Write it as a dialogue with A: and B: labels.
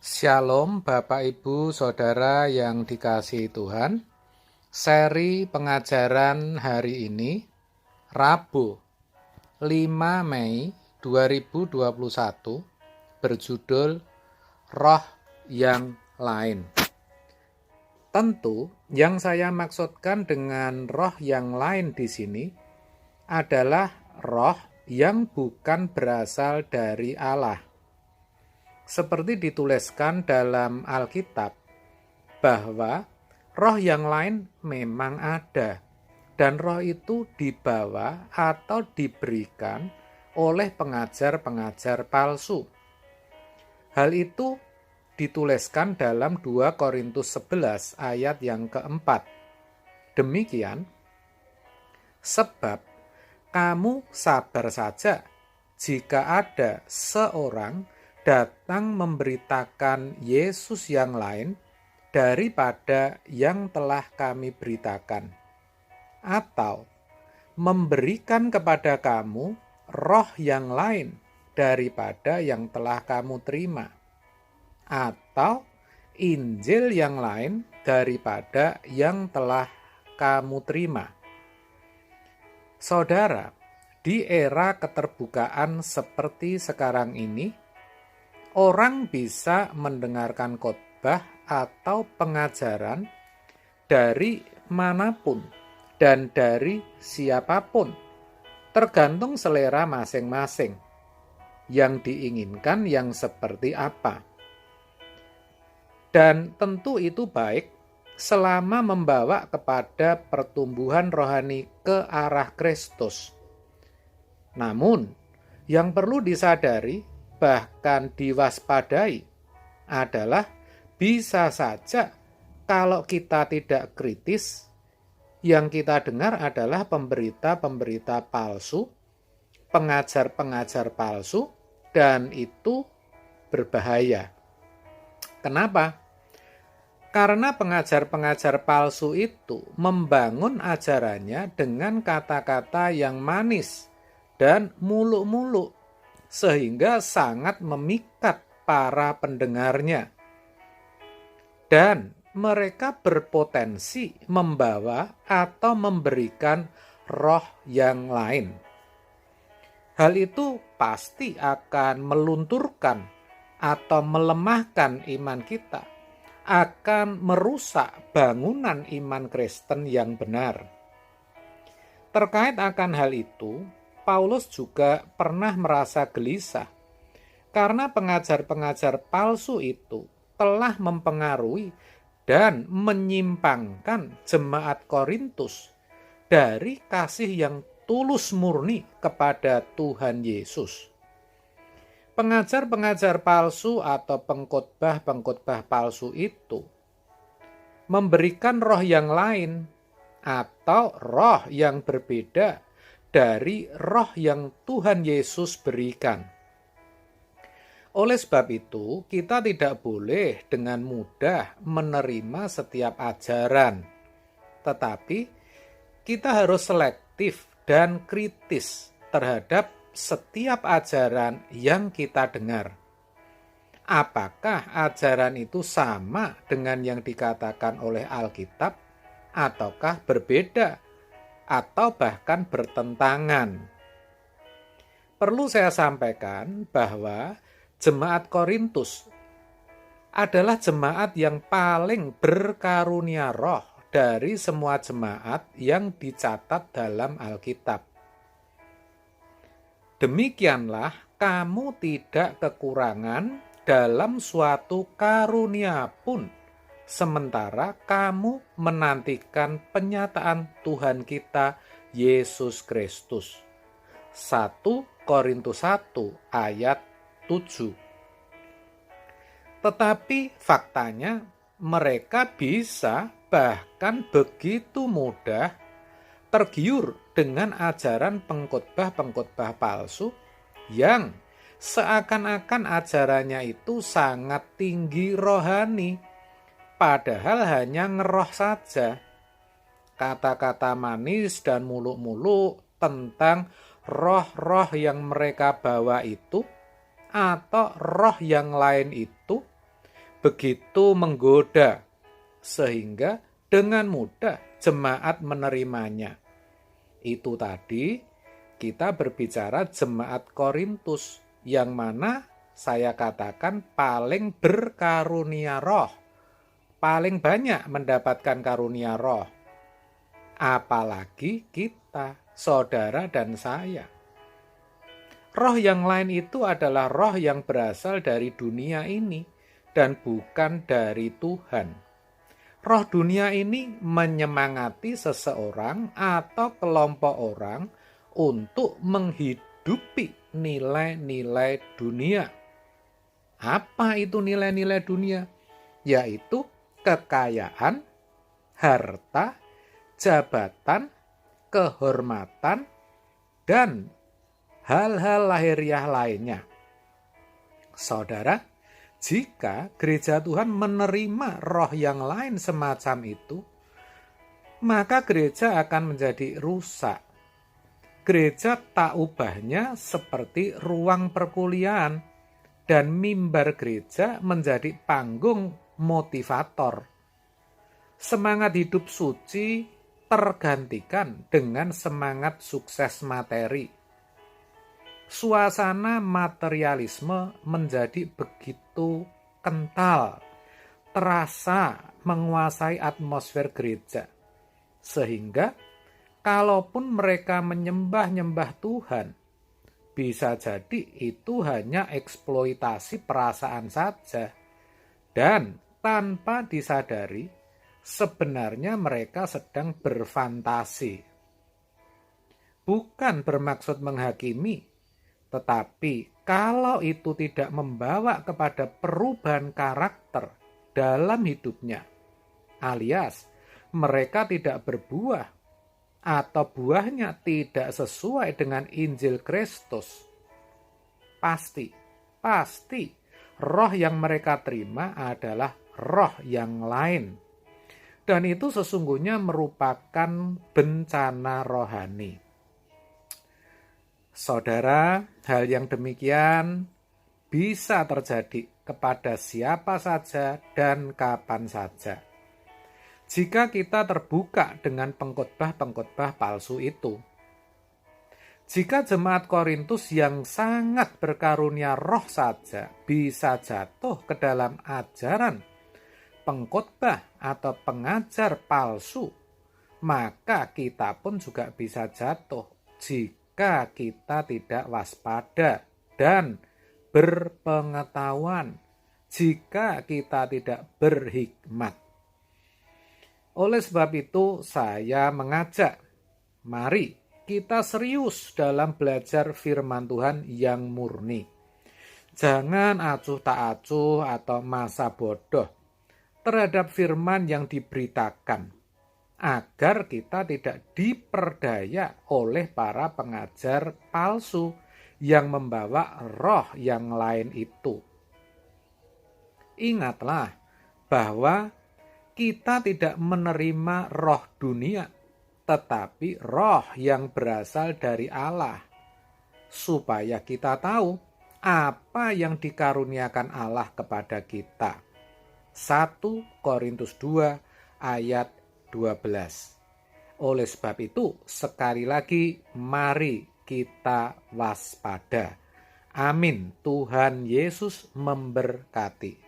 A: Shalom Bapak Ibu Saudara yang dikasihi Tuhan. Seri pengajaran hari ini Rabu 5 Mei 2021 berjudul Roh yang Lain. Tentu yang saya maksudkan dengan roh yang lain di sini adalah roh yang bukan berasal dari Allah. Seperti dituliskan dalam Alkitab, bahwa roh yang lain memang ada, dan roh itu dibawa atau diberikan oleh pengajar-pengajar palsu. Hal itu dituliskan dalam 2 Korintus 11 ayat yang keempat. Demikian, sebab kamu sabar saja jika ada seorang datang memberitakan Yesus yang lain daripada yang telah kami beritakan, atau memberikan kepada kamu roh yang lain daripada yang telah kamu terima, atau Injil yang lain daripada yang telah kamu terima. Saudara, di era keterbukaan seperti sekarang ini, orang bisa mendengarkan khotbah atau pengajaran dari manapun dan dari siapapun, tergantung selera masing-masing. Yang diinginkan yang seperti apa. Dan tentu itu baik selama membawa kepada pertumbuhan rohani ke arah Kristus. Namun, yang perlu disadari bahkan diwaspadai adalah bisa saja kalau kita tidak kritis, yang kita dengar adalah pemberita-pemberita palsu, pengajar-pengajar palsu, dan itu berbahaya. Kenapa? Karena pengajar-pengajar palsu itu membangun ajarannya dengan kata-kata yang manis dan muluk-muluk, sehingga sangat memikat para pendengarnya. Dan mereka berpotensi membawa atau memberikan roh yang lain. Hal itu pasti akan melunturkan atau melemahkan iman kita, akan merusak bangunan iman Kristen yang benar. Terkait akan hal itu, Paulus juga pernah merasa gelisah karena pengajar-pengajar palsu itu telah mempengaruhi dan menyimpangkan jemaat Korintus dari kasih yang tulus murni kepada Tuhan Yesus. Pengajar-pengajar palsu atau pengkhotbah-pengkhotbah palsu itu memberikan roh yang lain atau roh yang berbeda dari roh yang Tuhan Yesus berikan. Oleh sebab itu, kita tidak boleh dengan mudah menerima setiap ajaran, tetapi kita harus selektif dan kritis terhadap setiap ajaran yang kita dengar. Apakah ajaran itu sama dengan yang dikatakan oleh Alkitab, ataukah berbeda, atau bahkan bertentangan? Perlu saya sampaikan bahwa jemaat Korintus adalah jemaat yang paling berkarunia roh dari semua jemaat yang dicatat dalam Alkitab. Demikianlah kamu tidak kekurangan dalam suatu karunia pun, sementara kamu menantikan penyataan Tuhan kita Yesus Kristus. 1 Korintus 1 ayat 7. Tetapi faktanya mereka bisa bahkan begitu mudah tergiur dengan ajaran pengkhotbah-pengkhotbah palsu yang seakan-akan ajarannya itu sangat tinggi rohani, padahal hanya ngeroh saja. Kata-kata manis dan muluk-muluk tentang roh-roh yang mereka bawa itu atau roh yang lain itu begitu menggoda, sehingga dengan mudah jemaat menerimanya. Itu tadi kita berbicara jemaat Korintus, yang mana saya katakan paling berkarunia roh, paling banyak mendapatkan karunia roh. Apalagi kita, saudara dan saya. Roh yang lain itu adalah roh yang berasal dari dunia ini dan bukan dari Tuhan. Roh dunia ini menyemangati seseorang atau kelompok orang untuk menghidupi nilai-nilai dunia. Apa itu nilai-nilai dunia? Yaitu kekayaan, harta, jabatan, kehormatan, dan hal-hal lahiriah lainnya. Saudara, jika gereja Tuhan menerima roh yang lain semacam itu, maka gereja akan menjadi rusak. Gereja tak ubahnya seperti ruang perkuliahan, dan mimbar gereja menjadi panggung motivator. Semangat hidup suci tergantikan dengan semangat sukses materi. Suasana materialisme menjadi begitu kental, terasa menguasai atmosfer gereja, sehingga kalaupun mereka menyembah-nyembah Tuhan, bisa jadi itu hanya eksploitasi perasaan saja, dan tanpa disadari sebenarnya mereka sedang berfantasi. Bukan bermaksud menghakimi, tetapi kalau itu tidak membawa kepada perubahan karakter dalam hidupnya, alias mereka tidak berbuah atau buahnya tidak sesuai dengan Injil Kristus, pasti roh yang mereka terima adalah roh yang lain. Dan itu sesungguhnya merupakan bencana rohani. Saudara, hal yang demikian bisa terjadi kepada siapa saja dan kapan saja. Jika kita terbuka dengan pengkhotbah-pengkhotbah palsu itu. Jika jemaat Korintus yang sangat berkarunia roh saja bisa jatuh ke dalam ajaran pengkhotbah atau pengajar palsu, maka kita pun juga bisa jatuh jika kita tidak waspada dan berpengetahuan, jika kita tidak berhikmat. Oleh sebab itu saya mengajak, mari kita serius dalam belajar firman Tuhan yang murni. Jangan acuh tak acuh atau masa bodoh terhadap firman yang diberitakan, agar kita tidak diperdaya oleh para pengajar palsu yang membawa roh yang lain itu. Ingatlah bahwa kita tidak menerima roh dunia, tetapi roh yang berasal dari Allah, supaya kita tahu apa yang dikaruniakan Allah kepada kita. 1 Korintus 2 ayat 12. Oleh sebab itu, sekali lagi, mari kita waspada. Amin. Tuhan Yesus memberkati.